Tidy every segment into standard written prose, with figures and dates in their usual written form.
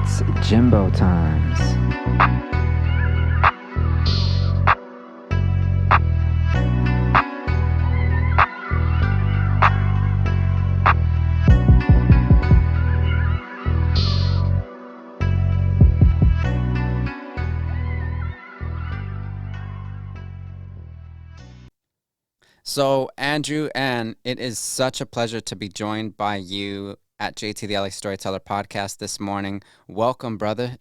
It's Jimbo Times. So, Andrew, and it is such a pleasure to be joined by you at JT the LA Storyteller Podcast this morning. Welcome, brother.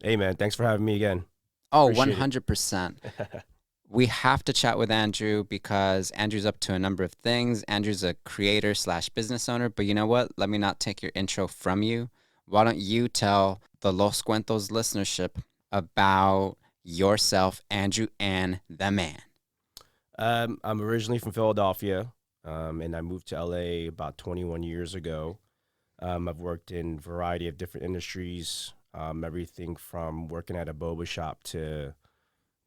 Hey, man. Thanks for having me again. Oh, Appreciate 100%. it. We have to chat with Andrew because Andrew's up to a number of things. Andrew's a creator slash business owner, but you know what? Let me not take your intro from you. Why don't you tell the Los Cuentos listenership about yourself, Andrew, and the man? I'm originally from Philadelphia, and I moved to LA about 21 years ago. I've worked in a variety of different industries, everything from working at a boba shop to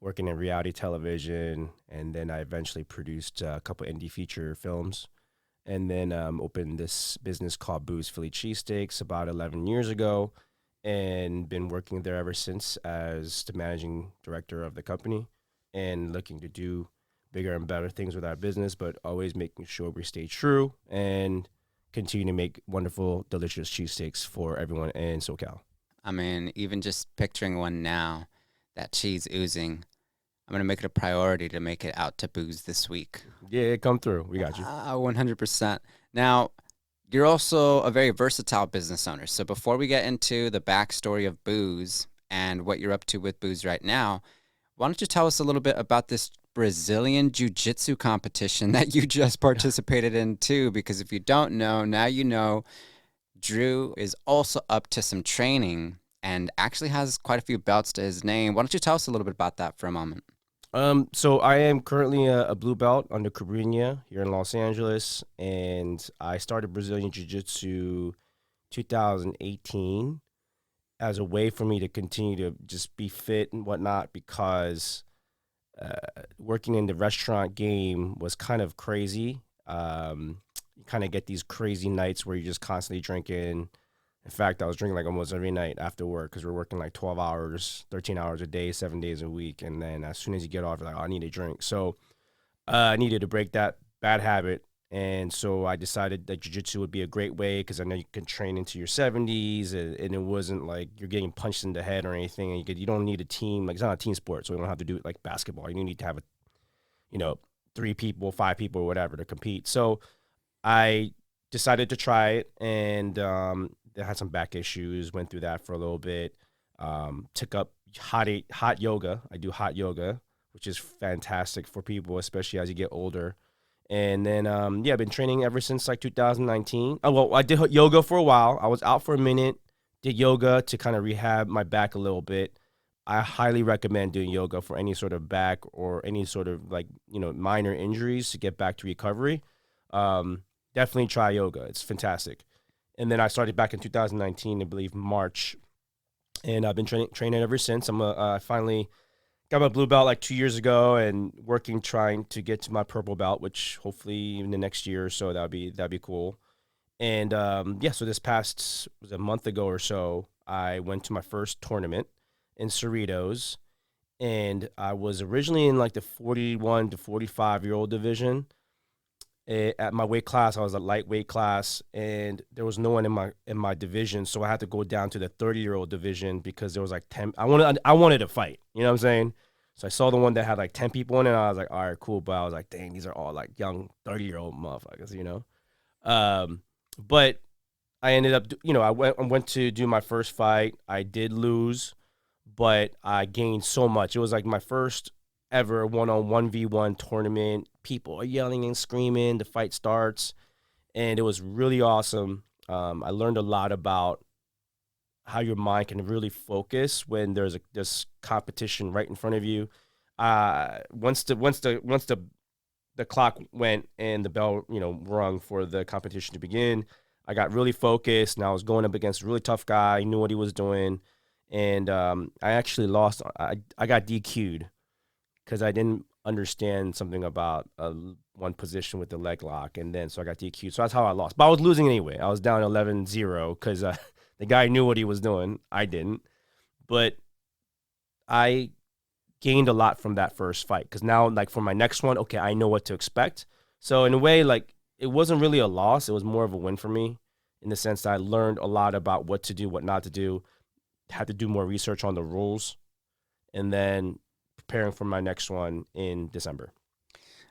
working in reality television, and then I eventually produced a couple indie feature films, and then opened this business called Philly Cheesesteaks about 11 years ago, and been working there ever since as the managing director of the company, and looking to do bigger and better things with our business, but always making sure we stay true and continue to make wonderful, delicious cheesesteaks for everyone in SoCal. I mean, even just picturing one now, that cheese oozing, I'm going to make it a priority to make it out to Booze this week. Yeah, come through. We got you. 100%. Now, you're also a very versatile business owner. So before we get into the backstory of Booze and what you're up to with Booze right now, why don't you tell us a little bit about this Brazilian Jiu-Jitsu competition that you just participated in too? Because if you don't know, now you know. Drew is also up to some training and actually has quite a few belts to his name. Why don't you tell us a little bit about that for a moment? So I am currently a blue belt under Cabrinha here in Los Angeles, and I started Brazilian Jiu-Jitsu 2018 as a way for me to continue to just be fit and whatnot, because working in the restaurant game was kind of crazy. You kind of get these crazy nights where you're just constantly drinking. In fact, I was drinking like almost every night after work because we're working like 12 hours, 13 hours a day, 7 days a week. And then as soon as you get off, you're like, oh, I need a drink. So I needed to break that bad habit. And so I decided that jiu-jitsu would be a great way because I know you can train into your 70s, and it wasn't like you're getting punched in the head or anything. And you don't need a team. Like, it's not a team sport, so you don't have to do it like basketball. You need to have, 3 people, 5 people, or whatever to compete. So I decided to try it, and I had some back issues, went through that for a little bit, took up hot yoga. I do hot yoga, which is fantastic for people, especially as you get older. And then, I've been training ever since like 2019. Well, I did yoga for a while. I was out for a minute, did yoga to kind of rehab my back a little bit. I highly recommend doing yoga for any sort of back or any sort of minor injuries to get back to recovery. Definitely try yoga. It's fantastic. And then I started back in 2019, I believe March, and I've been training ever since. I finally got my blue belt like 2 years ago, and trying to get to my purple belt, which hopefully in the next year or so that'd be cool. And so this past was a month ago or so, I went to my first tournament in Cerritos, and I was originally in like the 41 to 45-year-old division. At my weight class, I was a lightweight class, and there was no one in my division, so I had to go down to the 30-year-old division because there was like 10. I wanted to fight, you know what I'm saying? So I saw the one that had like 10 people in it, and I was like, all right, cool. But I was like, dang, these are all like young 30-year-old motherfuckers, But I ended up, I went to do my first fight. I did lose, but I gained so much. It was like my first ever 1-on-1v1 tournament. People are yelling and screaming. The fight starts, and it was really awesome. I learned a lot about how your mind can really focus when there's this competition right in front of you. Once the clock went and the bell rung for the competition to begin, I got really focused, and I was going up against a really tough guy. He knew what he was doing, and I actually lost. I got DQ'd because I didn't understand something about one position with the leg lock, and then so I got DQ'd. So that's how I lost. But I was losing anyway. I was down 11-0 because The guy knew what he was doing. I didn't. But I gained a lot from that first fight because now, like, for my next one, okay, I know what to expect. So in a way, like, it wasn't really a loss. It was more of a win for me in the sense that I learned a lot about what to do, what not to do, had to do more research on the rules, and then preparing for my next one in December.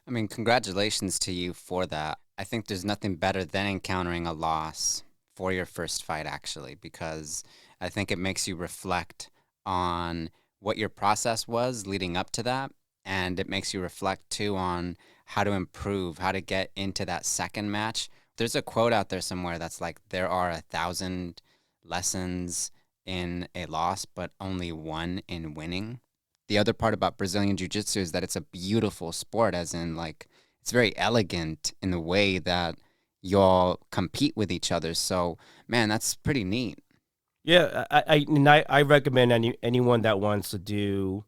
I mean, congratulations to you for that. I think there's nothing better than encountering a loss for your first fight, actually, because I think it makes you reflect on what your process was leading up to that. And it makes you reflect, too, on how to improve, how to get into that second match. There's a quote out there somewhere that's like, there are 1,000 lessons in a loss, but only one in winning. The other part about Brazilian Jiu-Jitsu is that it's a beautiful sport, as in, like, it's very elegant in the way that y'all compete with each other. So, man, that's pretty neat. Yeah, I recommend anyone that wants to do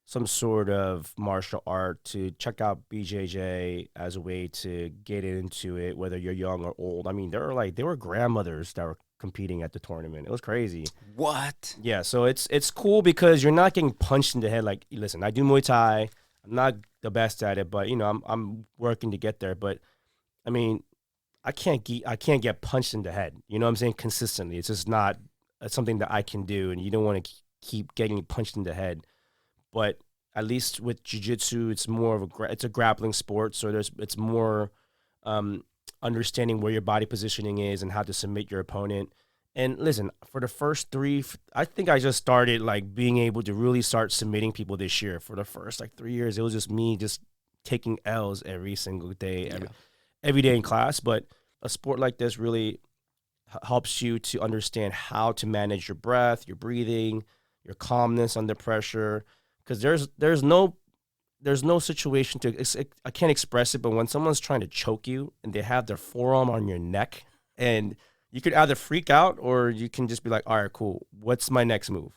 some sort of martial art to check out BJJ as a way to get into it, whether you're young or old. I mean, there were grandmothers that were competing at the tournament. It was crazy. What? Yeah, so it's cool because you're not getting punched in the head. Like, listen, I do Muay Thai. I'm not the best at it, but I'm working to get there. But I mean, I can't get punched in the head. You know what I'm saying? Consistently, it's just not something that I can do, and you don't want to keep getting punched in the head. But at least with jiu-jitsu, it's more of it's a grappling sport, so it's more understanding where your body positioning is and how to submit your opponent. And listen, for the first three, I think I just started like being able to really start submitting people this year. For the first like 3 years, it was just me just taking L's every single day, every day in class. But a sport like this really helps you to understand how to manage your breath, your breathing, your calmness under pressure. Because there's no situation I can't express it, but when someone's trying to choke you and they have their forearm on your neck, and you could either freak out or you can just be like, all right, cool. What's my next move?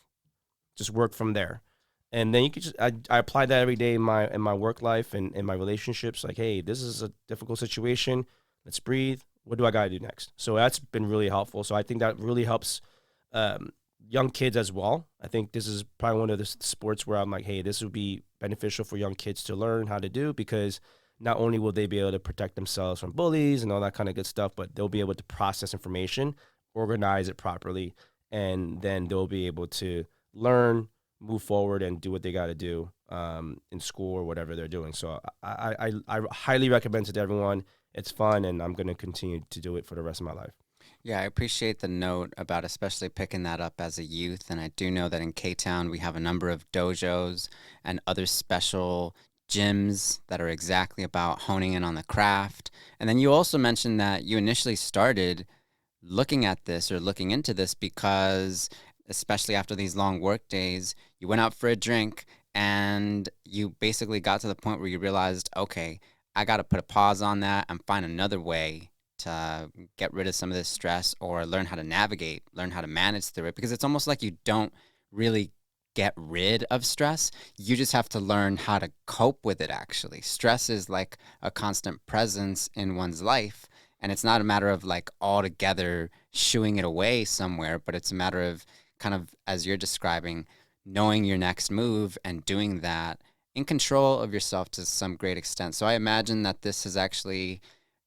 Just work from there. And then you could I apply that every day in my work life and in my relationships. Like, hey, this is a difficult situation. Let's breathe. What do I got to do next? So that's been really helpful. So I think that really helps young kids as well. I think this is probably one of the sports where I'm like, hey, this would be beneficial for young kids to learn how to do, because not only will they be able to protect themselves from bullies and all that kind of good stuff, but they'll be able to process information, organize it properly, and then they'll be able to learn, move forward, and do what they got to do in school or whatever they're doing. So I highly recommend it to everyone. It's fun, and I'm going to continue to do it for the rest of my life. Yeah, I appreciate the note about especially picking that up as a youth. And I do know that in K-Town, we have a number of dojos and other special gyms that are exactly about honing in on the craft. And then you also mentioned that you initially started looking at this or looking into this because, especially after these long work days, you went out for a drink and you basically got to the point where you realized, okay, I got to put a pause on that and find another way to get rid of some of this stress or learn how to navigate, learn how to manage through it, because it's almost like you don't really get rid of stress. You just have to learn how to cope with it, actually. Stress is like a constant presence in one's life, and it's not a matter of like altogether shooing it away somewhere, but it's a matter of kind of, as you're describing, knowing your next move and doing that in control of yourself to some great extent. So I imagine that this has actually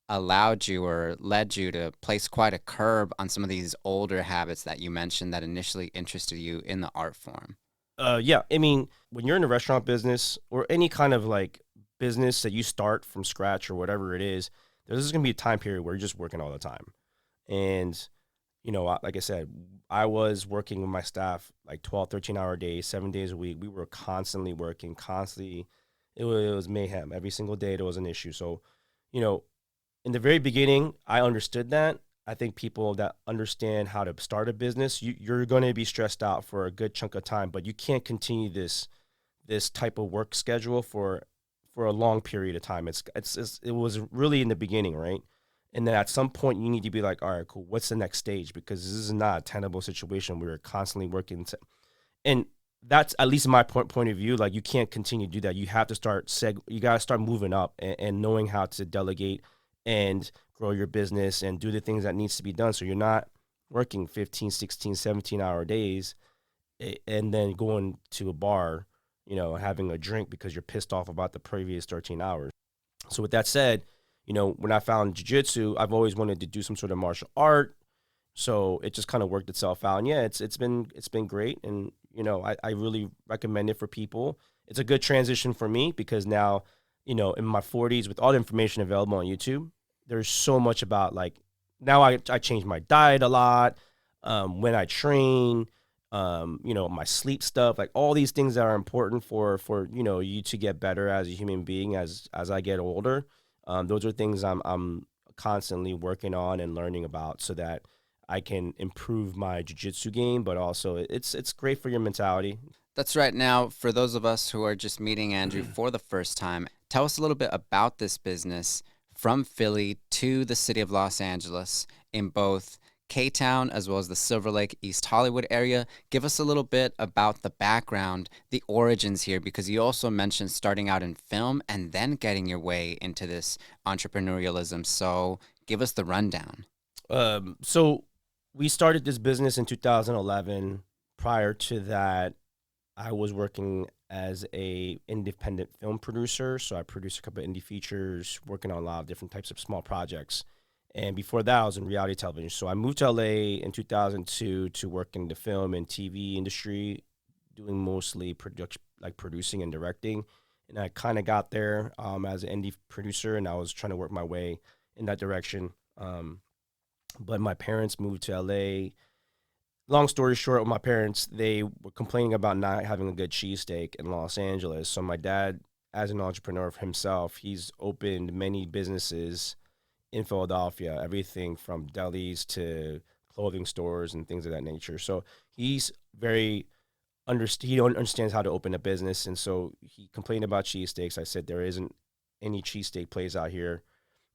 allowed you or led you to place quite a curb on some of these older habits that you mentioned that initially interested you in the art form. Yeah, I mean, when you're in the restaurant business or any kind of like business that you start from scratch or whatever it is, there's going to be a time period where you're just working all the time. And, like I said, I was working with my staff like 12, 13-hour days, 7 days a week. We were constantly working, constantly. It was mayhem. Every single day there was an issue. So, in the very beginning, I understood that. I think people that understand how to start a business, you're going to be stressed out for a good chunk of time, but you can't continue this type of work schedule for a long period of time. It was really in the beginning, right? And then at some point you need to be like, all right, cool. What's the next stage? Because this is not a tenable situation. We're constantly working. And that's at least my point of view. Like, you can't continue to do that. You have to you got to start moving up and knowing how to delegate and grow your business and do the things that needs to be done. So you're not working 15, 16, 17-hour days, and then going to a bar, having a drink because you're pissed off about the previous 13 hours. So with that said, when I found jiu-jitsu, I've always wanted to do some sort of martial art. So it just kind of worked itself out. And yeah, it's been great. And, I really recommend it for people. It's a good transition for me because now, in my 40s, with all the information available on YouTube, there's so much about now I change my diet a lot, when I train, my sleep stuff, like all these things that are important for you to get better as a human being as I get older. Those are things I'm constantly working on and learning about so that I can improve my jiu-jitsu game, but also it's great for your mentality. That's right. Now, for those of us who are just meeting Andrew for the first time, tell us a little bit about this business from Philly to the city of Los Angeles in both K-Town as well as the Silver Lake, East Hollywood area. Give us a little bit about the background, the origins here, because you also mentioned starting out in film and then getting your way into this entrepreneurialism. So give us the rundown. So we started this business in 2011. Prior to that, I was working as a independent film producer. So I produced a couple of indie features, working on a lot of different types of small projects. And before that, I was in reality television. So I moved to LA in 2002 to work in the film and TV industry, doing mostly producing and directing. And I kind of got there as an indie producer, and I was trying to work my way in that direction. But my parents moved to LA. Long story short, with my parents, they were complaining about not having a good cheesesteak in Los Angeles. So my dad, as an entrepreneur himself, he's opened many businesses in Philadelphia, everything from delis to clothing stores and things of that nature. So he's he understands how to open a business. And so he complained about cheesesteaks. I said, there isn't any cheesesteak place out here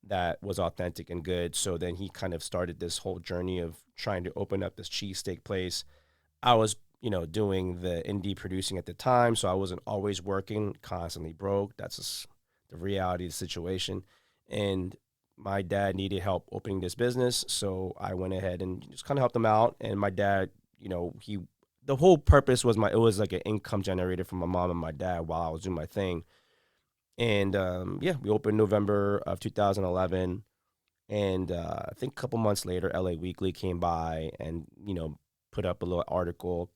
that was authentic and good. So then he kind of started this whole journey of trying to open up this cheesesteak place. I was, doing the indie producing at the time. So I wasn't always working, constantly broke. That's just the reality of the situation. And my dad needed help opening this business. So I went ahead and just kind of helped him out. And my dad, the whole purpose was it was like an income generator for my mom and my dad while I was doing my thing. And we opened November of 2011. And I think a couple months later, LA Weekly came by and, put up a little article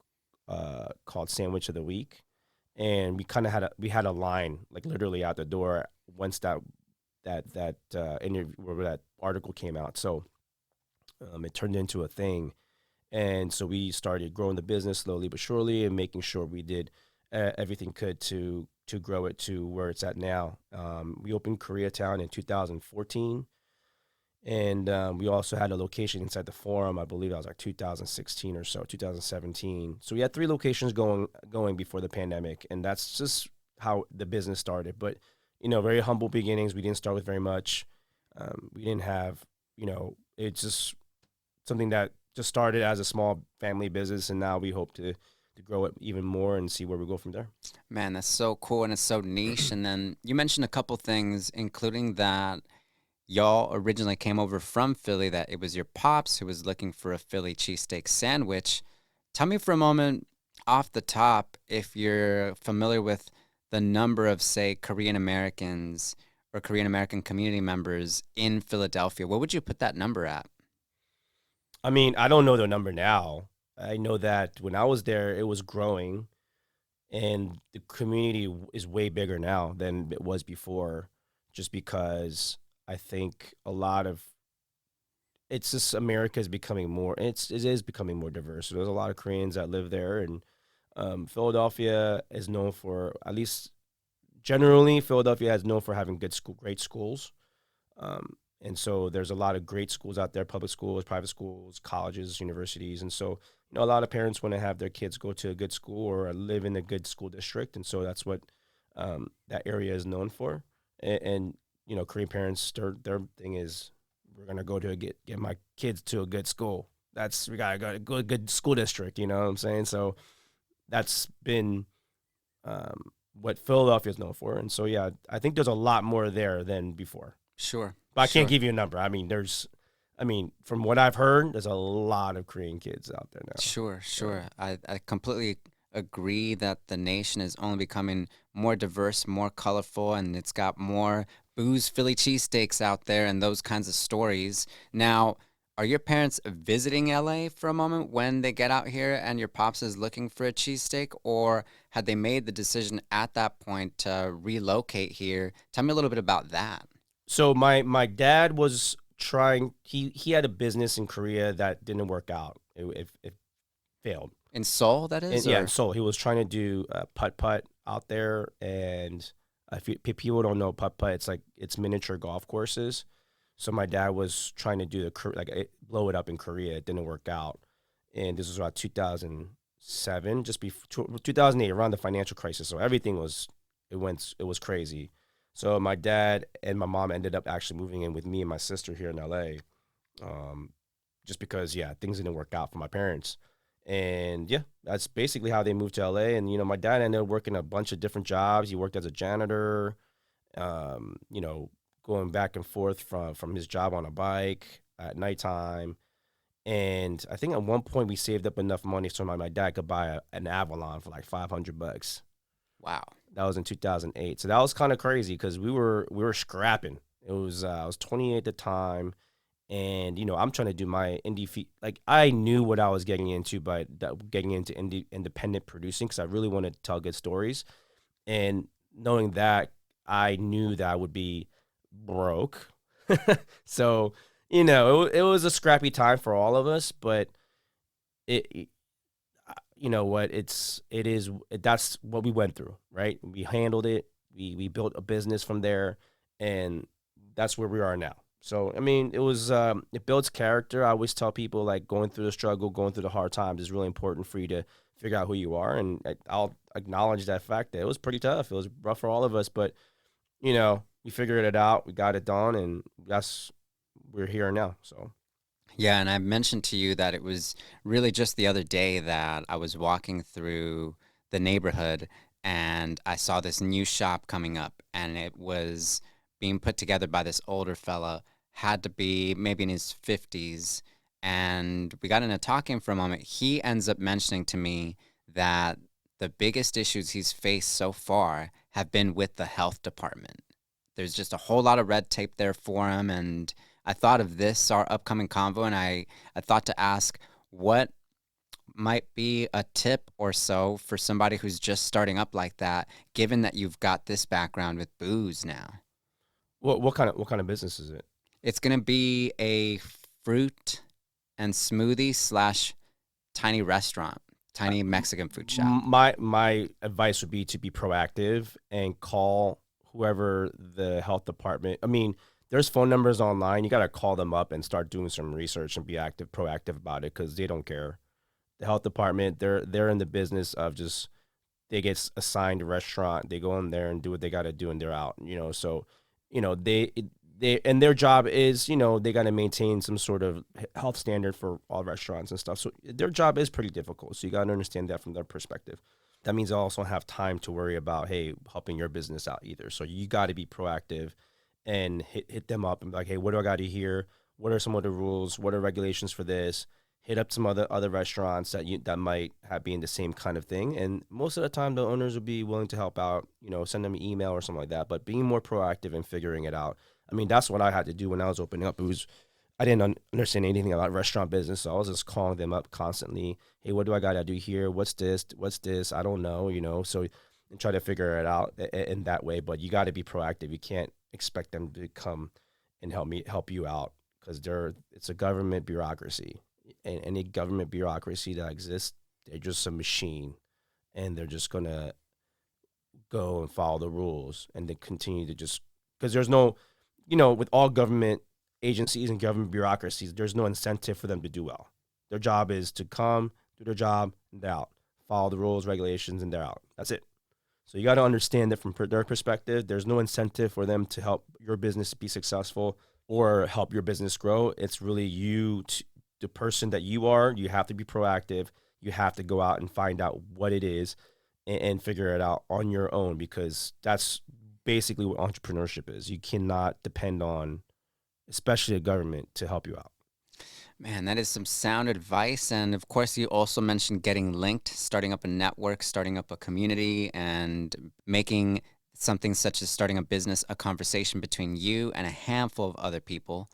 called Sandwich of the Week. And we kind of had a line, like literally out the door once that interview or that article came out. So it turned into a thing. And so we started growing the business slowly but surely and making sure we did everything could to grow it to where it's at now. We opened Koreatown in 2014. And we also had a location inside the Forum. I believe that was like 2016 or so, 2017. So we had 3 locations going before the pandemic. And that's just how the business started. But, very humble beginnings. We didn't start with very much. We didn't have, it's just something that just started as a small family business. And now we hope to grow it even more and see where we go from there. Man, that's so cool and it's so niche. And then you mentioned a couple things, including that y'all originally came over from Philly, that it was your pops who was looking for a Philly cheesesteak sandwich. Tell me for a moment off the top if you're familiar with the number of, say, Korean Americans or Korean American community members in Philadelphia. What would you put that number at? I mean, I don't know the number now. I know that when I was there, it was growing, and the community is way bigger now than it was before, just because I think it's just America is becoming more, it is becoming more diverse. So there's a lot of Koreans that live there, and Philadelphia is known for, at least generally, Philadelphia is known for having great schools. And so there's a lot of great schools out there, public schools, private schools, colleges, universities. And so, a lot of parents want to have their kids go to a good school or live in a good school district. And so that's what that area is known for. And Korean parents, their thing is, we're going to go to get my kids to a good school. We got to go to a good school district, you know what I'm saying? So that's been what Philadelphia is known for. And so, yeah, I think there's a lot more there than before. Sure. But I can't give you a number. I mean, there's I mean, from what I've heard, there's a lot of Korean kids out there now. Sure, Yeah. sure. I completely agree that the nation is only becoming more diverse, more colorful, and it's got more booze Philly cheesesteaks out there and those kinds of stories. Now, are your parents visiting LA for a moment when they get out here and your pops is looking for a cheesesteak, or had they made the decision at that point to relocate here? Tell me a little bit about that. So my dad was trying. He had a business in Korea that didn't work out. It failed. In Seoul, that And is, yeah, and or so he was trying to do putt putt out there, and if people don't know putt putt, it's miniature golf courses. So my dad was trying to do blow it up in Korea. It didn't work out, and this was about 2007, just before 2008, around the financial crisis. So everything was it was crazy. So my dad and my mom ended up actually moving in with me and my sister here in LA, just because things didn't work out for my parents. And yeah, that's basically how they moved to LA. And my dad ended up working a bunch of different jobs. He worked as a janitor, you know, going back and forth from his job on a bike at nighttime. And I think at one point we saved up enough money so my dad could buy an Avalon for like $500. wow. That was in 2008. So that was kind of crazy because we were scrapping. It was I was 28 at the time, and I'm trying to do my indie feat. Like I knew what I was getting into, but getting into independent producing because I really wanted to tell good stories, and knowing that I knew that I would be broke. So it was a scrappy time for all of us, but it you know what that's what we went through, right? We handled it. We built a business from there, and that's where we are now. So I mean, it builds character. I always tell people like going through the struggle, going through the hard times is really important for you to figure out who you are, and I'll acknowledge that fact that it was pretty tough. It was rough for all of us, but we figured it out. We got it done, and we're here now. So Yeah, and I mentioned to you that it was really just the other day that I was walking through the neighborhood and I saw this new shop coming up and it was being put together by this older fella, had to be maybe in his 50s. And we got into talking for a moment. He ends up mentioning to me that the biggest issues he's faced so far have been with the health department. There's just a whole lot of red tape there for him. And I thought of this, our upcoming convo, and I thought to ask what might be a tip or so for somebody who's just starting up like that, given that you've got this background with booze now. what kind of business is it? It's going to be a fruit and smoothie slash tiny restaurant, tiny Mexican food shop. My advice would be to be proactive and call whoever the health department. I mean, there's phone numbers online. You got to call them up and start doing some research and be proactive about it because they don't care. The health department, they're in the business of just they get assigned a restaurant, they go in there and do what they got to do, and they're out. So they and their job is they got to maintain some sort of health standard for all restaurants and stuff. So their job is pretty difficult. So you got to understand that from their perspective. That means they also have time to worry about helping your business out either. So you got to be proactive and hit them up and be like, hey, what do I got to hear? What are some of the rules? What are regulations for this? Hit up some other restaurants that might be in the same kind of thing. And most of the time, the owners will be willing to help out. Send them an email or something like that. But being more proactive and figuring it out. I mean, that's what I had to do when I was opening up. I didn't understand anything about restaurant business, so I was just calling them up constantly. Hey, what do I got to do here? What's this? What's this? I don't know. So and try to figure it out in that way. But you got to be proactive. You can't expect them to come and help you out because it's a government bureaucracy. And any government bureaucracy that exists, they're just a machine, and they're just gonna go and follow the rules, and they continue to just because there's no, with all government agencies and government bureaucracies, there's no incentive for them to do well. Their job is to come, do their job, and they're out. Follow the rules, regulations, and they're out. That's it. So you got to understand that from their perspective, there's no incentive for them to help your business be successful or help your business grow. It's really the person that you are. You have to be proactive. You have to go out and find out what it is and figure it out on your own because that's basically what entrepreneurship is. You cannot depend on, especially a government, to help you out. Man, that is some sound advice. And of course, you also mentioned getting linked, starting up a network, starting up a community, and making something such as starting a business a conversation between you and a handful of other people.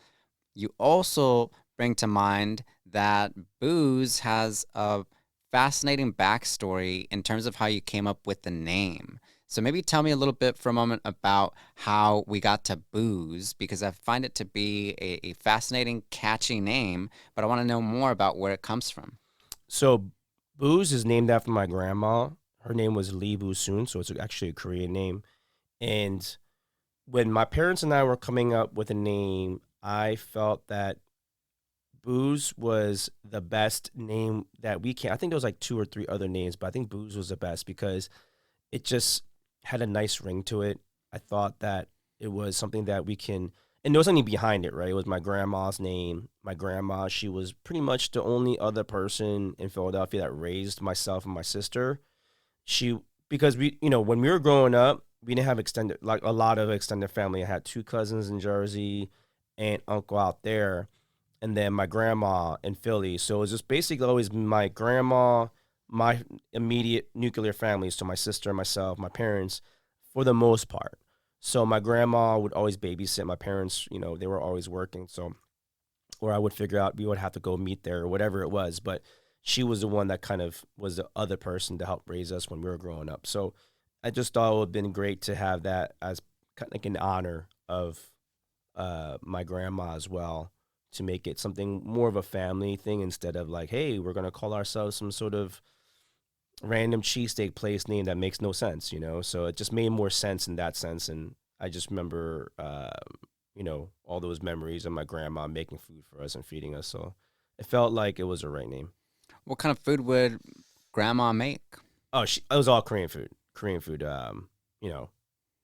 You also bring to mind that booze has a fascinating backstory in terms of how you came up with the name. So maybe tell me a little bit for a moment about how we got to booze, because I find it to be a fascinating, catchy name, but I want to know more about where it comes from. So Booze is named after my grandma. Her name was Lee Boo Soon, so it's actually a Korean name. And when my parents and I were coming up with a name, I felt that Booze was the best name that we can. I think there was like two or three other names, but I think Booze was the best because it just had a nice ring to it. I thought that it was something that we can, and there was something behind it, right? It was my grandma's name. My grandma, she was pretty much the only other person in Philadelphia that raised myself and my sister. She, because we, when we were growing up, we didn't have extended, like a lot of extended family. I had two cousins in Jersey, aunt, uncle out there, and then my grandma in Philly. So it was just basically always my grandma, my immediate nuclear family, so my sister, myself, my parents, for the most part. So my grandma would always babysit my parents. They were always working. So, or I would figure out we would have to go meet there or whatever it was. But she was the one that kind of was the other person to help raise us when we were growing up. So I just thought it would have been great to have that as kind of like an honor of my grandma as well, to make it something more of a family thing instead of like, hey, we're gonna call ourselves some sort of random cheesesteak place name that makes no sense. So it just made more sense in that sense. And I just remember, all those memories of my grandma making food for us and feeding us. So it felt like it was the right name. What kind of food would grandma make? Oh, it was all Korean food. Korean food. You know,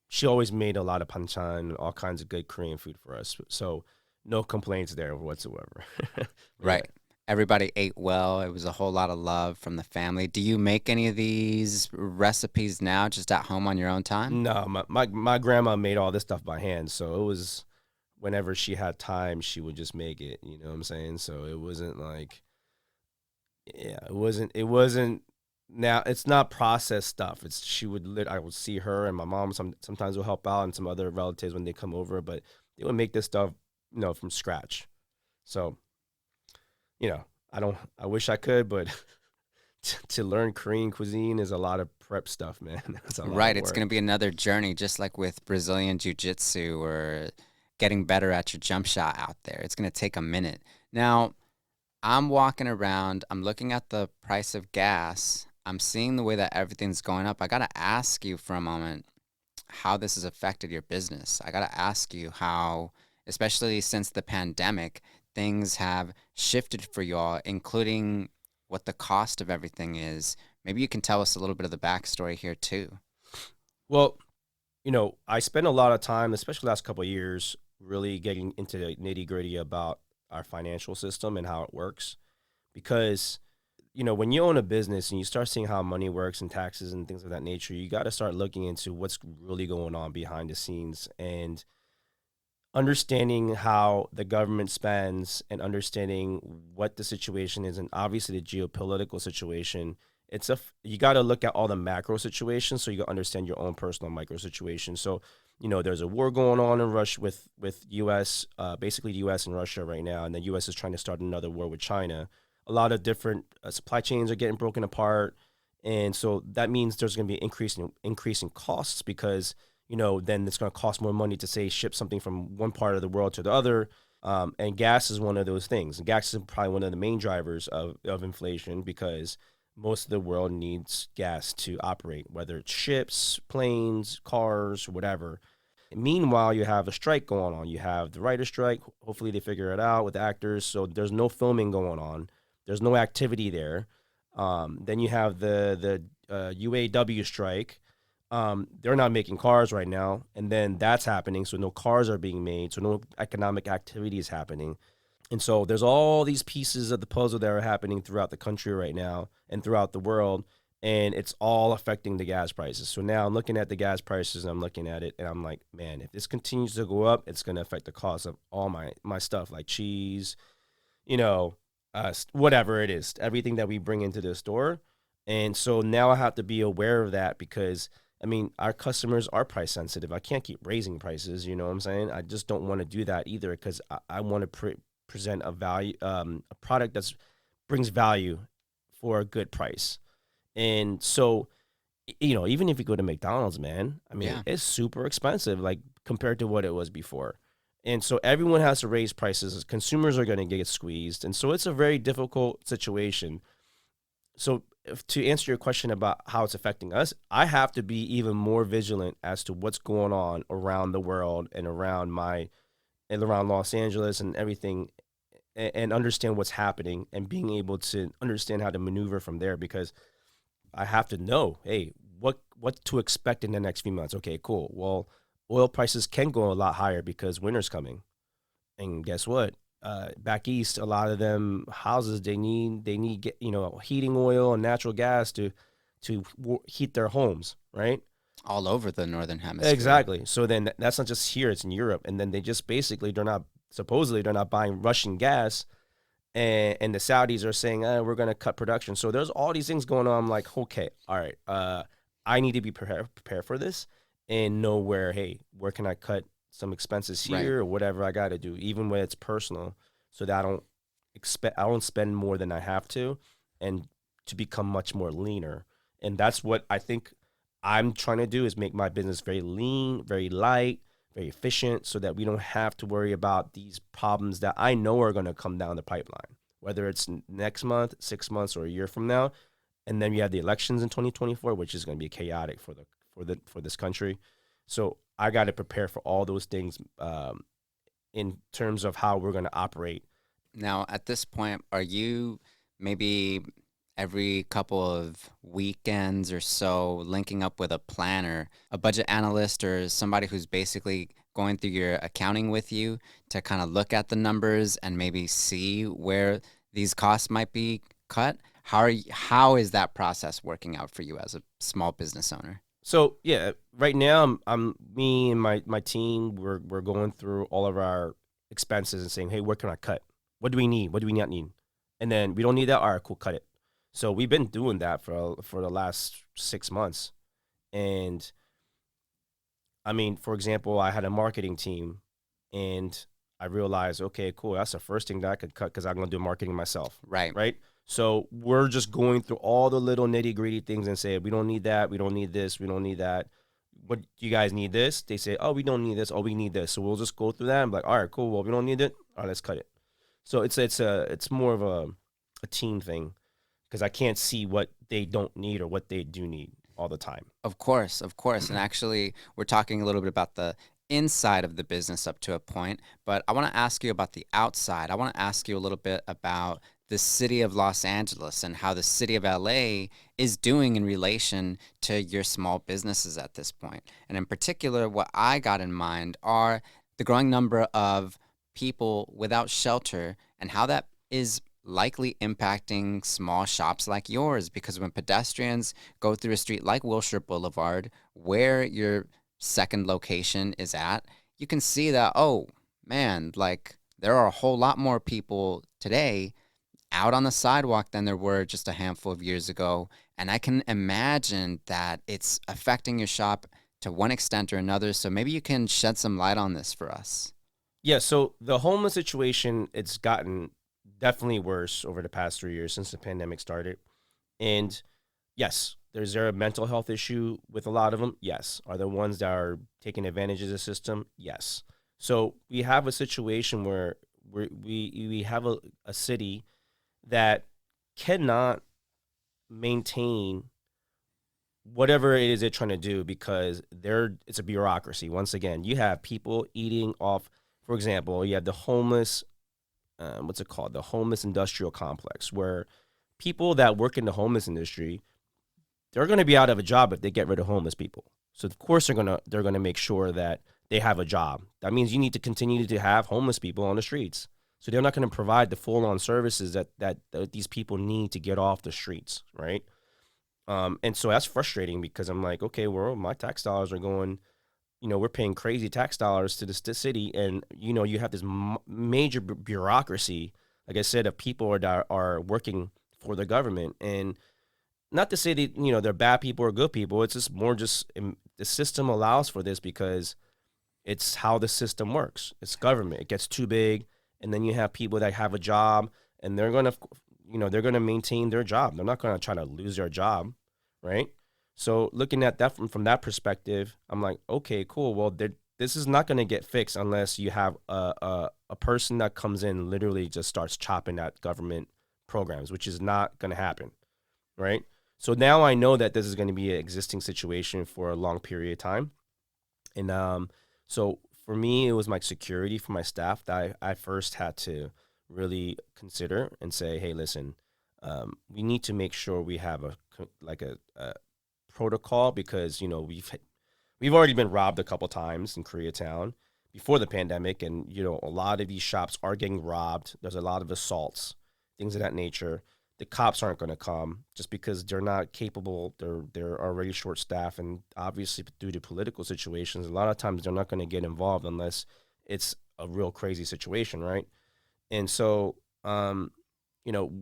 she always made a lot of panchan, all kinds of good Korean food for us. So no complaints there whatsoever. Yeah. Right. Everybody ate well. It was a whole lot of love from the family. Do you make any of these recipes now just at home on your own time? No, my grandma made all this stuff by hand, so it was whenever she had time, she would just make it. You know what I'm saying? So it wasn't like, yeah, it wasn't. Now it's not processed stuff. It's she would I would see her and my mom sometimes will help out and some other relatives when they come over, but they would make this stuff, from scratch. So I don't. I wish I could, but to learn Korean cuisine is a lot of prep stuff, man. That's a lot of Right. It's going work. to be another journey, just like with Brazilian Jiu Jitsu or getting better at your jump shot out there. It's going to take a minute. Now, I'm walking around, I'm looking at the price of gas, I'm seeing the way that everything's going up. I got to ask you for a moment how this has affected your business. I got to ask you how, especially since the pandemic, things have shifted for y'all, including what the cost of everything is. Maybe you can tell us a little bit of the backstory here too. Well, I spent a lot of time, especially the last couple of years, really getting into the nitty gritty about our financial system and how it works. Because, when you own a business and you start seeing how money works and taxes and things of that nature, you got to start looking into what's really going on behind the scenes and understanding how the government spends and understanding what the situation is, and obviously the geopolitical situation. You got to look at all the macro situations so you can understand your own personal micro situation. So there's a war going on in Russia with us, basically the us and Russia right now, and the us is trying to start another war with China. A lot of different supply chains are getting broken apart, and so that means there's going to be increasing costs because then it's going to cost more money to say ship something from one part of the world to the other. And gas is one of those things. And gas is probably one of the main drivers of inflation because most of the world needs gas to operate, whether it's ships, planes, cars, whatever. And meanwhile, you have a strike going on. You have the writer's strike. Hopefully, they figure it out with actors. So there's no filming going on. There's no activity there. Then you have the UAW strike. They're not making cars right now, and then that's happening. So no cars are being made. So no economic activity is happening. And so there's all these pieces of the puzzle that are happening throughout the country right now and throughout the world, and it's all affecting the gas prices. So now I'm looking at the gas prices and I'm looking at it and I'm like, man, if this continues to go up, it's going to affect the cost of all my stuff like cheese, you know, whatever it is, everything that we bring into the store. And so now I have to be aware of that because I mean, our customers are price sensitive. I can't keep raising prices. You know what I'm saying? I just don't want to do that either because I want to present a value, a product that's brings value for a good price. And so, even if you go to McDonald's, man, I mean, Yeah. it's super expensive, like compared to what it was before. And so everyone has to raise prices. Consumers are going to get squeezed. And so it's a very difficult situation. So to answer your question about how it's affecting us, I have to be even more vigilant as to what's going on around the world and around Los Angeles and everything, and understand what's happening and being able to understand how to maneuver from there because I have to know, hey, what to expect in the next few months. Okay, cool. Well, oil prices can go a lot higher because winter's coming. And guess what? Back east, a lot of them houses they need heating oil and natural gas to heat their homes, right? All over the northern hemisphere. Exactly. So then that's not just here; it's in Europe, and then they just basically they're not buying Russian gas, and the Saudis are saying we're going to cut production. So there's all these things going on. I'm like, okay, all right, I need to be prepared for this and know where can I cut some expenses Right. here or whatever I got to do, even when it's personal, so that I don't spend more than I have to, and to become much more leaner. And that's what I think I'm trying to do is make my business very lean, very light, very efficient, so that we don't have to worry about these problems that I know are going to come down the pipeline, whether it's next month, 6 months, or a year from now. And then we have the elections in 2024, which is going to be chaotic for this country. So I got to prepare for all those things in terms of how we're going to operate. Now, at this point, are you maybe every couple of weekends or so linking up with a planner, a budget analyst, or somebody who's basically going through your accounting with you to kind of look at the numbers and maybe see where these costs might be cut? How is that process working out for you as a small business owner? So yeah, right now I'm me and my team we're going through all of our expenses and saying, hey, what can I cut? What do we need? What do we not need? And then we don't need that. All right, cool, cut it. So we've been doing that for the last 6 months. And I mean, for example, I had a marketing team, and I realized, okay, cool, that's the first thing that I could cut because I'm gonna do marketing myself, Right. right? So we're just going through all the little nitty gritty things and say, we don't need that, we don't need this, we don't need that. What do you guys need this? They say, oh, we don't need this, oh, we need this. So we'll just go through that. I'm like, all right, cool. Well, we don't need it. All right, let's cut it. So it's more of a team thing because I can't see what they don't need or what they do need all the time. Of course, of course. And actually, we're talking a little bit about the inside of the business up to a point, but I want to ask you about the outside. I want to ask you a little bit about the city of Los Angeles and how the city of LA is doing in relation to your small businesses at this point. And in particular, what I got in mind are the growing number of people without shelter and how that is likely impacting small shops like yours, because when pedestrians go through a street like Wilshire Boulevard, where your second location is at, you can see that, oh man, like there are a whole lot more people today out on the sidewalk than there were just a handful of years ago. And I can imagine that it's affecting your shop to one extent or another. So maybe you can shed some light on this for us. Yeah, so the homeless situation, it's gotten definitely worse over the past 3 years since the pandemic started. And yes, there's there a mental health issue with a lot of them? Yes. Are there ones that are taking advantage of the system? Yes. So we have a situation where we have a city that cannot maintain whatever it is they're trying to do because it's a bureaucracy. Once again, you have people eating off. For example, you have the homeless. What's it called? The homeless industrial complex, where people that work in the homeless industry, they're going to be out of a job if they get rid of homeless people. So of course they're gonna make sure that they have a job. That means you need to continue to have homeless people on the streets. So they're not going to provide the full on services that these people need to get off the streets, right? And so that's frustrating because I'm like, okay, well, my tax dollars are going, we're paying crazy tax dollars to this city, and you have this major bureaucracy like I said, of people that are working for the government. And not to say that, they're bad people or good people. It's just more just the system allows for this because it's how the system works. It's government. It gets too big, and then you have people that have a job, and they're gonna maintain their job. They're not gonna try to lose their job, right? So looking at that from that perspective, I'm like, okay, cool. Well, this is not gonna get fixed unless you have a person that comes in and literally just starts chopping at government programs, which is not gonna happen, right? So now I know that this is going to be an existing situation for a long period of time. And so for me, it was my security for my staff that I first had to really consider and say, hey, listen, we need to make sure we have a protocol because we've already been robbed a couple times in Koreatown before the pandemic, and a lot of these shops are getting robbed. There's a lot of assaults, things of that nature. The cops aren't going to come just because they're not capable. They're already short staffed, and obviously due to political situations, a lot of times they're not going to get involved unless it's a real crazy situation, right? And so, you know,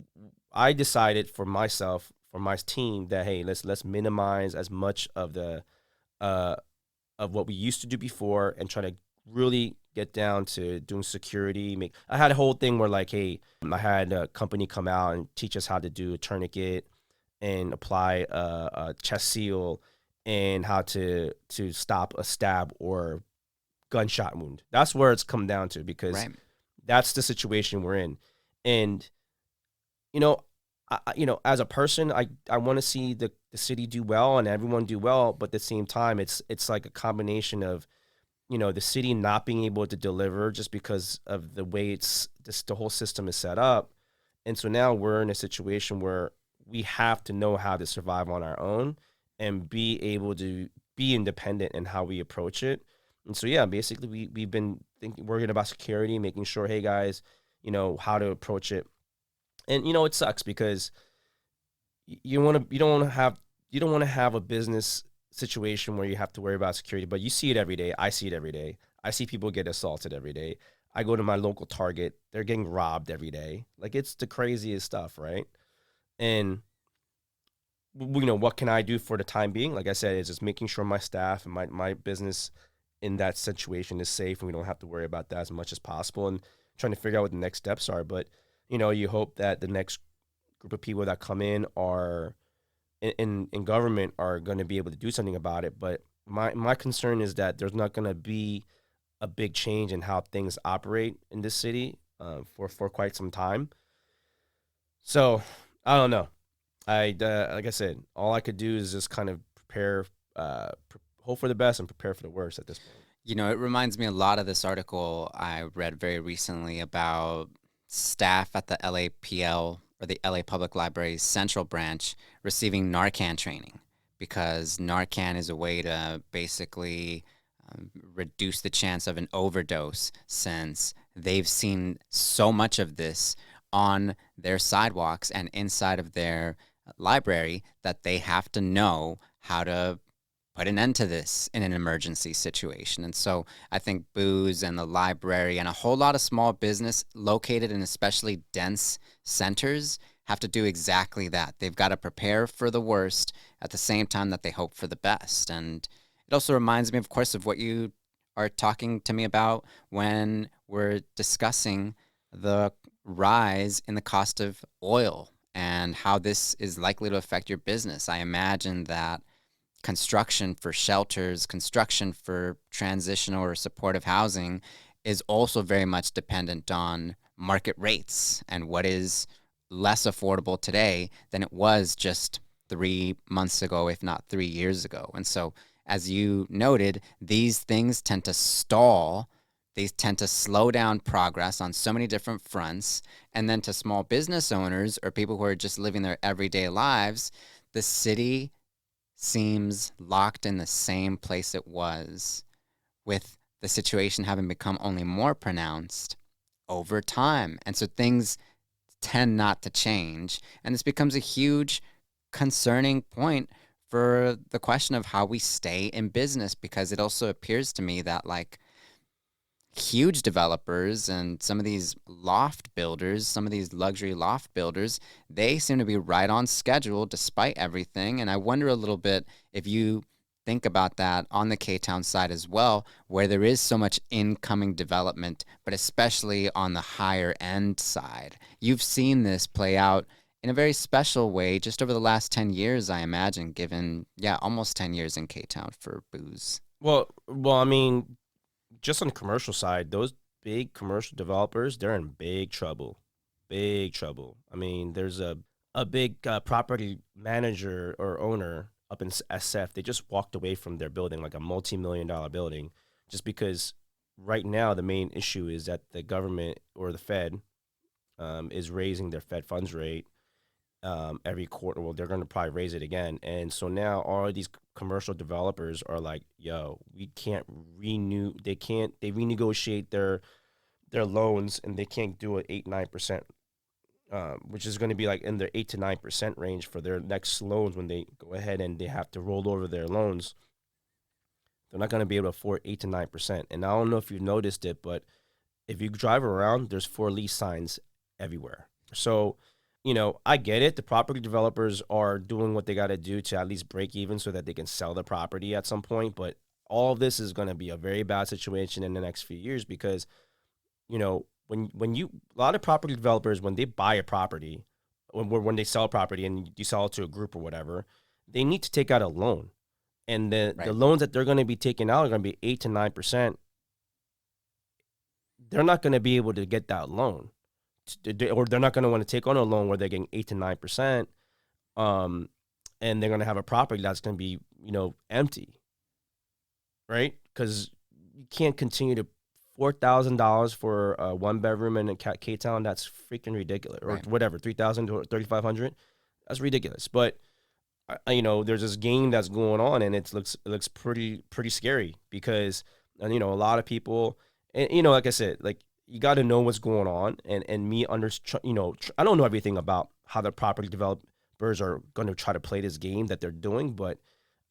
I decided for myself, for my team, that hey, let's minimize as much uh, of what we used to do before, and try to really get down to doing security. I had a whole thing where like, hey, I had a company come out and teach us how to do a tourniquet and apply a chest seal and how to stop a stab or gunshot wound. That's where it's come down to because Right. that's the situation we're in. And you know, as a person, I want to see the city do well and everyone do well, but at the same time, it's like a combination of the city not being able to deliver just because of the way the whole system is set up. And so now we're in a situation where we have to know how to survive on our own and be able to be independent in how we approach it. And so, yeah, basically we've been worrying about security, making sure, hey guys, how to approach it. And, it sucks because you don't want to have a business situation where you have to worry about security, but you see it every day. I see it every day. I see people get assaulted every day. I go to my local Target, they're getting robbed every day. Like, it's the craziest stuff, right? And what can I do for the time being? Like I said, it's just making sure my staff and my business in that situation is safe, and we don't have to worry about that as much as possible, and trying to figure out what the next steps are. But you hope that the next group of people that come in are in government are going to be able to do something about it. But my concern is that there's not going to be a big change in how things operate in this city for quite some time. So I don't know. Like I said, all I could do is just kind of prepare, hope for the best and prepare for the worst at this point. It reminds me a lot of this article I read very recently about staff at the LAPL, or the LA Public Library's Central Branch, receiving Narcan training, because Narcan is a way to basically reduce the chance of an overdose, since they've seen so much of this on their sidewalks and inside of their library that they have to know how to put an end to this in an emergency situation. And so I think booze and the library and a whole lot of small business located in especially dense centers have to do exactly that. They've got to prepare for the worst at the same time that they hope for the best. And it also reminds me, of course, of what you are talking to me about when we're discussing the rise in the cost of oil and how this is likely to affect your business. I imagine that construction for shelters, construction for transitional or supportive housing is also very much dependent on market rates and what is less affordable today than it was just 3 months ago, if not 3 years ago. And so, as you noted, these things tend to stall. These tend to slow down progress on so many different fronts. And then to small business owners or people who are just living their everyday lives, the city seems locked in the same place it was, with the situation having become only more pronounced over time. And so things tend not to change. And this becomes a huge concerning point for the question of how we stay in business, because it also appears to me that, like, huge developers and some of these loft builders, some of these luxury loft builders, they seem to be right on schedule despite everything. And I wonder a little bit if you think about that on the K-Town side as well, where there is so much incoming development, but especially on the higher end side. You've seen this play out in a very special way just over the last 10 years, I imagine, given, almost 10 years in K-Town for booze. Well, I mean, just on the commercial side, those big commercial developers, they're in big trouble. Big trouble. I mean, there's a big property manager or owner up in SF. They just walked away from their building, like a multi-million-dollar building, just because right now the main issue is that the government or the Fed is raising their Fed funds rate every quarter. Well, they're going to probably raise it again. And so now all of these commercial developers are like, yo, we can't renew. They renegotiate their loans, and they can't do it 8-9%, which is going to be like in their 8 to 9% range for their next loans when they go ahead and they have to roll over their loans. They're not going to be able to afford 8 to 9%. And I don't know if you noticed it, but if you drive around, there's for lease signs everywhere. So, I get it. The property developers are doing what they got to do to at least break even so that they can sell the property at some point. But all of this is going to be a very bad situation in the next few years because, when a lot of property developers, when they buy a property, when they sell a property and you sell it to a group or whatever, they need to take out a loan. And the loans that they're going to be taking out are going to be 8 to 9%. They're not going to be able to get that loan. Or they're not going to want to take on a loan where they're getting 8 to 9%, and they're going to have a property that's going to be, empty, right? Because you can't continue to $4,000 for a 1-bedroom in K-Town. That's freaking ridiculous, or whatever, 3,000 to 3,500. That's ridiculous. But there's this game that's going on, and it looks pretty scary because, a lot of people, and like I said, like. You got to know what's going on, and me I don't know everything about how the property developers are going to try to play this game that they're doing, but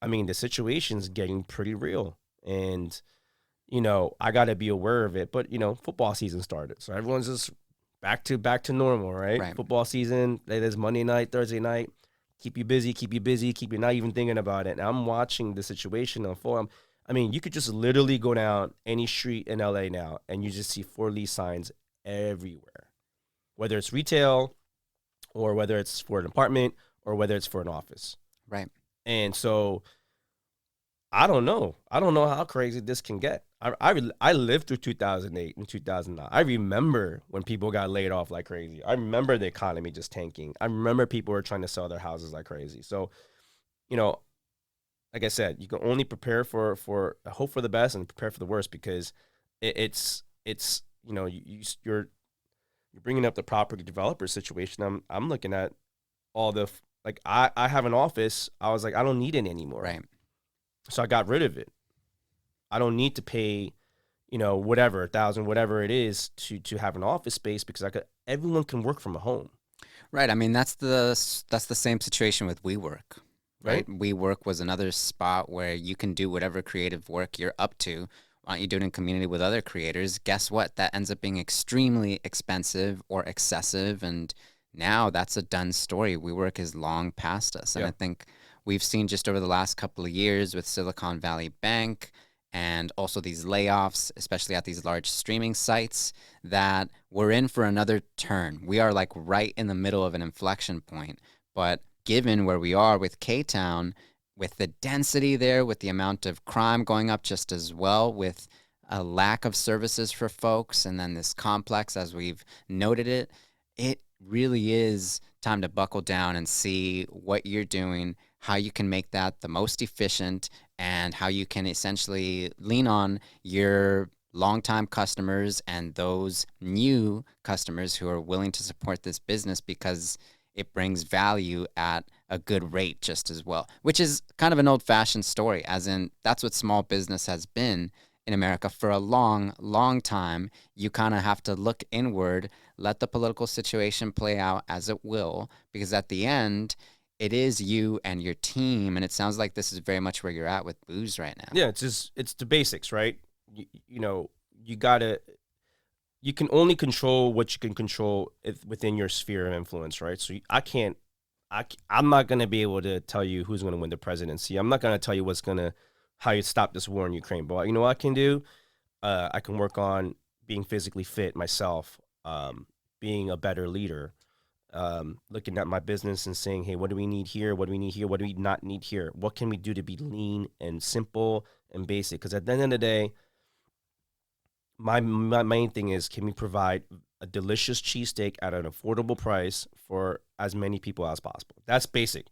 I mean the situation's getting pretty real, and I got to be aware of it. But football season started, so everyone's just back to normal, right? Football season, there's Monday night, Thursday night, keep you busy, keep you not even thinking about it. And I'm watching the situation unfold. I mean, you could just literally go down any street in LA now and you just see for lease signs everywhere, whether it's retail or whether it's for an apartment or whether it's for an office. Right. And so I don't know. I don't know how crazy this can get. I lived through 2008 and 2009. I remember when people got laid off like crazy. I remember the economy just tanking. I remember people were trying to sell their houses like crazy. So, like I said, you can only prepare for hope for the best and prepare for the worst because it's you're bringing up the property developer situation. I'm looking at all the I have an office. I was like, I don't need it anymore. Right. So I got rid of it. I don't need to pay, whatever, $1,000, whatever it is to have an office space because everyone can work from home. Right. I mean, that's the same situation with WeWork. Right. WeWork was another spot where you can do whatever creative work you're up to. Why don't you do it in community with other creators? Guess what? That ends up being extremely expensive or excessive. And now that's a done story. WeWork is long past us. And I think we've seen just over the last couple of years with Silicon Valley Bank and also these layoffs, especially at these large streaming sites, that we're in for another turn. We are like right in the middle of an inflection point. But given where we are with K-Town, with the density there, with the amount of crime going up just as well, with a lack of services for folks, and then this complex, as we've noted it really is time to buckle down and see what you're doing, how you can make that the most efficient, and how you can essentially lean on your longtime customers and those new customers who are willing to support this business because it brings value at a good rate just as well, which is kind of an old-fashioned story, as in that's what small business has been in America for a long, long time. You kind of have to look inward, let the political situation play out as it will, because at the end, it is you and your team, and it sounds like this is very much where you're at with booze right now. Yeah, it's the basics, right? You you can only control what you can control within your sphere of influence, right? So I'm not going to be able to tell you who's going to win the presidency. I'm not going to tell you how you stop this war in Ukraine. But you know what I can do? I can work on being physically fit myself, being a better leader, looking at my business and saying, hey, what do we need here? What do we need here? What do we not need here? What can we do to be lean and simple and basic? Because at the end of the day, my main thing is, can we provide a delicious cheesesteak at an affordable price for as many people as possible? That's basic.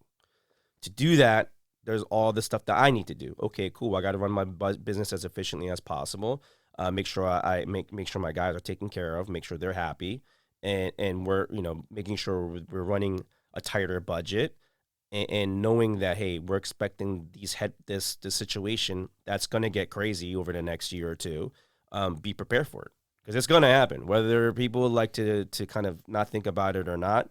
To do that, there's all the stuff that I need to do. Okay, cool. I got to run my business as efficiently as possible. Make sure I make sure my guys are taken care of. Make sure they're happy, and we're making sure we're running a tighter budget, and knowing that, hey, we're expecting this situation that's going to get crazy over the next year or two. Be prepared for it, because it's going to happen. Whether people like to kind of not think about it or not.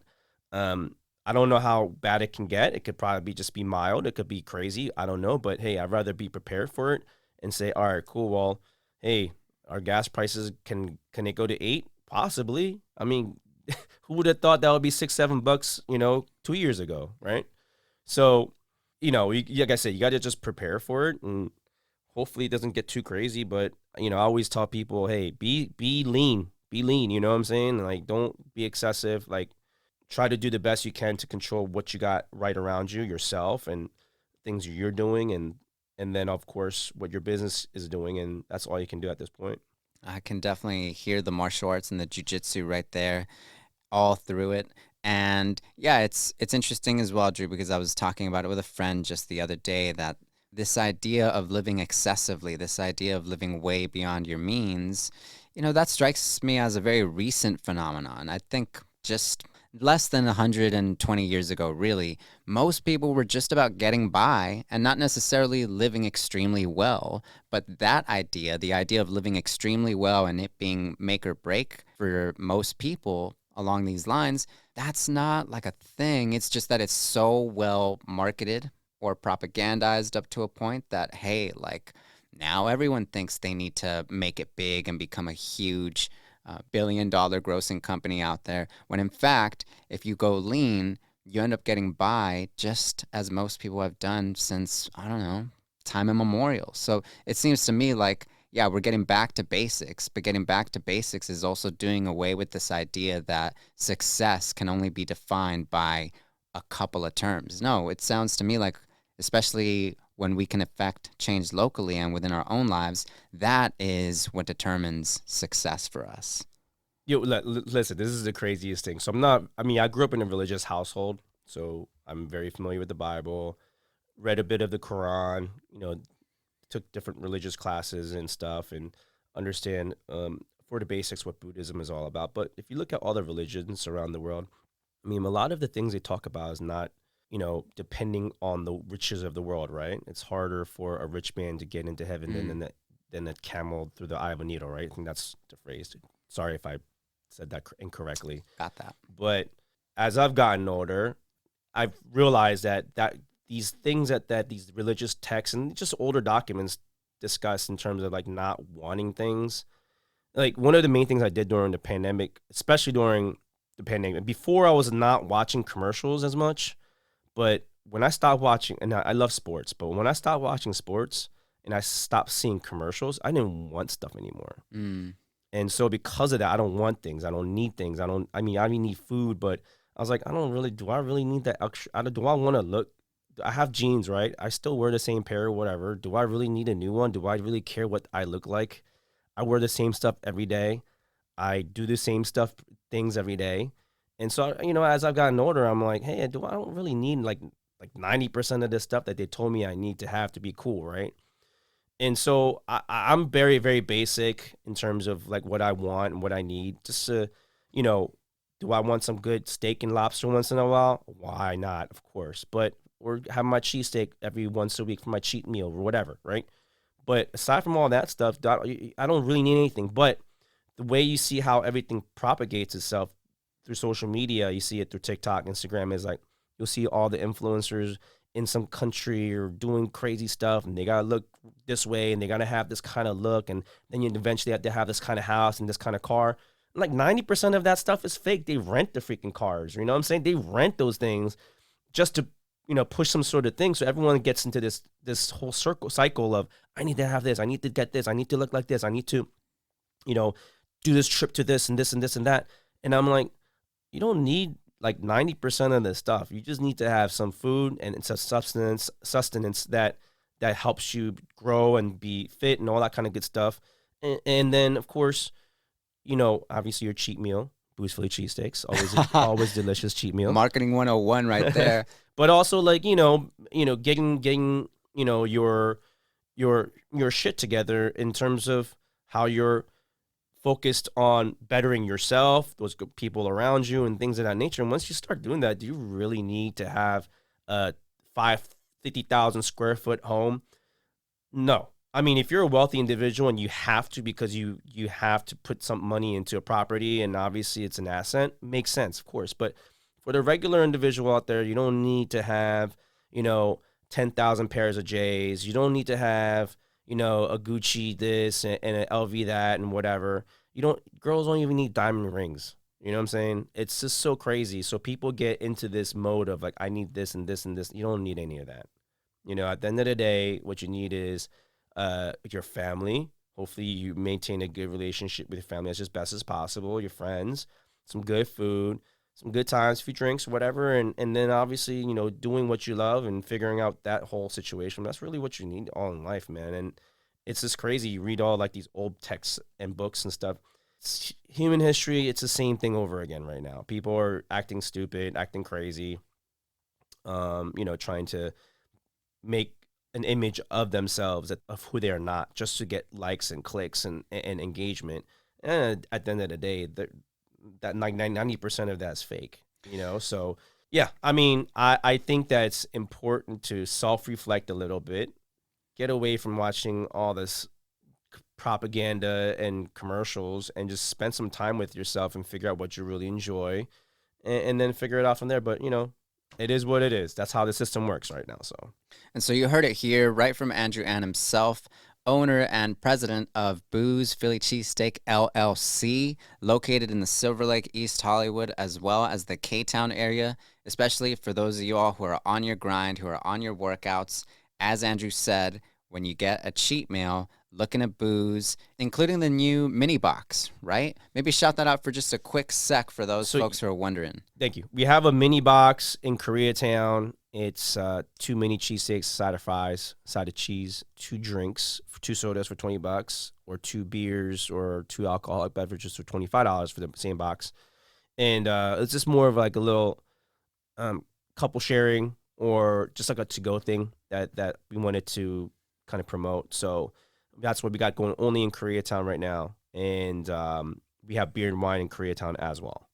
I don't know how bad it can get. It could probably just be mild. It could be crazy. I don't know. But, hey, I'd rather be prepared for it and say, all right, cool. Well, hey, our gas prices, can it go to 8? Possibly. I mean, who would have thought that would be $6-7, 2 years ago, right? So, like I said, you got to just prepare for it, and hopefully it doesn't get too crazy. But, I always tell people, hey, be lean. Be lean, you know what I'm saying? Like, don't be excessive. Like, try to do the best you can to control what you got right around you, yourself, and things you're doing, and then, of course, what your business is doing, and that's all you can do at this point. I can definitely hear the martial arts and the jiu-jitsu right there all through it. And yeah, it's interesting as well, Drew, because I was talking about it with a friend just the other day, that this idea of living excessively, this idea of living way beyond your means, that strikes me as a very recent phenomenon. I think just less than 120 years ago, really, most people were just about getting by and not necessarily living extremely well. But that idea, the idea of living extremely well and it being make or break for most people along these lines, that's not like a thing. It's just that it's so well marketed or propagandized up to a point that, hey, like, now everyone thinks they need to make it big and become a huge billion-dollar grossing company out there, when in fact, if you go lean, you end up getting by just as most people have done since, I don't know, time immemorial. So it seems to me like, yeah, we're getting back to basics, but getting back to basics is also doing away with this idea that success can only be defined by a couple of terms. No, it sounds to me like, especially when we can affect change locally and within our own lives, that is what determines success for us. Yo, listen, this is the craziest thing. So I grew up in a religious household, so I'm very familiar with the Bible, read a bit of the Quran, took different religious classes and stuff, and understand for the basics what Buddhism is all about. But if you look at all the religions around the world, a lot of the things they talk about is not, depending on the riches of the world, right? It's harder for a rich man to get into heaven than a camel through the eye of a needle, right? I think that's the phrase. Sorry if I said that incorrectly. Got that. But as I've gotten older, I've realized that these things that these religious texts and just older documents discuss in terms of like not wanting things. Like, one of the main things I did during the pandemic, especially during the pandemic, before I was not watching commercials as much, but when I stopped watching, and I love sports, but when I stopped watching sports and I stopped seeing commercials, I didn't want stuff anymore. And so because of that, I don't want things. I don't need things. I need food, but I was like, do I really need that extra? Do I want to look? I have jeans, right? I still wear the same pair or whatever. Do I really need a new one? Do I really care what I look like? I wear the same stuff every day. I do the same things every day. And so, as I've gotten older, I'm like, hey, I don't really need like 90% of the stuff that they told me I need to have to be cool, right? And so I'm very, very basic in terms of like what I want and what I need. Just to, do I want some good steak and lobster once in a while? Why not? Of course. Or have my cheesesteak every once a week for my cheat meal or whatever, right? But aside from all that stuff, I don't really need anything. But the way you see how everything propagates itself through social media, you see it through TikTok, Instagram, is like you'll see all the influencers in some country or doing crazy stuff, and they gotta look this way, and they gotta have this kind of look, and then you eventually have to have this kind of house and this kind of car. Like 90% of that stuff is fake. They rent the freaking cars. You know what I'm saying? They rent those things just to, push some sort of thing. So everyone gets into this whole cycle of, I need to have this, I need to get this, I need to look like this, I need to, do this trip to this and this and this and that. And I'm like, you don't need like 90% of this stuff. You just need to have some food and some sustenance that helps you grow and be fit and all that kind of good stuff. And then, of course, obviously your cheat meal, Boo's Philly Cheesesteaks, always delicious cheat meal. Marketing 101 right there. But also like, getting your shit together in terms of how you're focused on bettering yourself, those people around you, and things of that nature. And once you start doing that, do you really need to have a 50,000 square foot home? No. I mean, if you're a wealthy individual and you have to, because you have to put some money into a property and obviously it's an asset, makes sense, of course. But for the regular individual out there, you don't need to have, 10,000 pairs of J's. You don't need to have, a Gucci this and an LV that and whatever. Girls don't even need diamond rings. You know what I'm saying? It's just so crazy. So people get into this mode of like, I need this and this and this. You don't need any of that. At the end of the day, what you need is your family. Hopefully you maintain a good relationship with your family as best as possible, your friends, some good food, some good times, a few drinks, whatever. And then obviously, doing what you love and figuring out that whole situation. That's really what you need all in life, man. And it's just crazy. You read all like these old texts and books and stuff. It's human history. It's the same thing over again right now. People are acting stupid, acting crazy, trying to make an image of themselves, of who they are not, just to get likes and clicks and engagement. And at the end of the day, that 90% of that's fake, So yeah, I mean, I think that it's important to self-reflect a little bit, get away from watching all this propaganda and commercials, and just spend some time with yourself and figure out what you really enjoy, and then figure it out from there. But it is what it is. That's how the system works right now. And so you heard it here right from Andrew Ann himself, owner and president of Boo's Philly Cheesesteak LLC, located in the Silver Lake, East Hollywood, as well as the K-Town area, especially for those of you all who are on your grind, who are on your workouts. As Andrew said, when you get a cheat meal, looking at Boo's, including the new mini box, right? Maybe shout that out for just a quick sec for those folks who are wondering. Thank you. We have a mini box in Koreatown. It's 2 mini cheesesteaks, side of fries, side of cheese, 2 drinks, 2 sodas for $20, or 2 beers or 2 alcoholic beverages for $25 for the same box. And it's just more of like a little couple sharing, or just like a to-go thing that we wanted to kind of promote. So that's what we got going only in Koreatown right now. And we have beer and wine in Koreatown as well.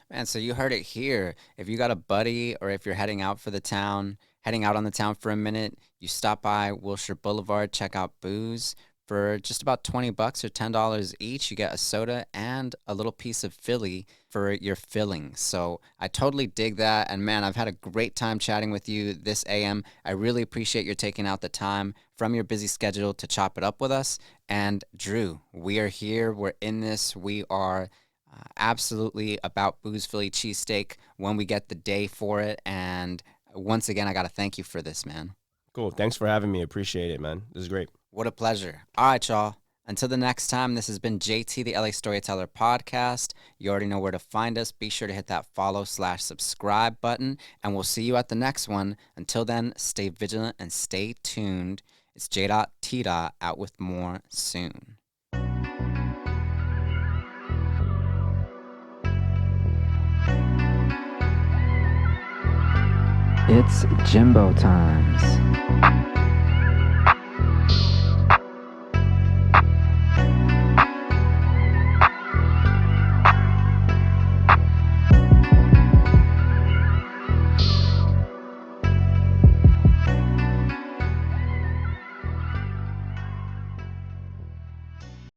Man, so you heard it here. If you got a buddy, or if you're heading out on the town for a minute, you stop by Wilshire Boulevard, check out Boo's. For just about $20 or $10 each, you get a soda and a little piece of Philly for your filling. So I totally dig that. And man, I've had a great time chatting with you this AM. I really appreciate your taking out the time from your busy schedule to chop it up with us. And Drew, we are here. We're in this. We are absolutely about Boo's Philly Cheesesteak when we get the day for it. And once again, I got to thank you for this, man. Cool. Thanks for having me. Appreciate it, man. This is great. What a pleasure. All right, y'all. Until the next time, this has been JT, the LA Storyteller Podcast. You already know where to find us. Be sure to hit that follow/subscribe button, and we'll see you at the next one. Until then, stay vigilant and stay tuned. It's J.T. out with more soon. It's Jimbo times.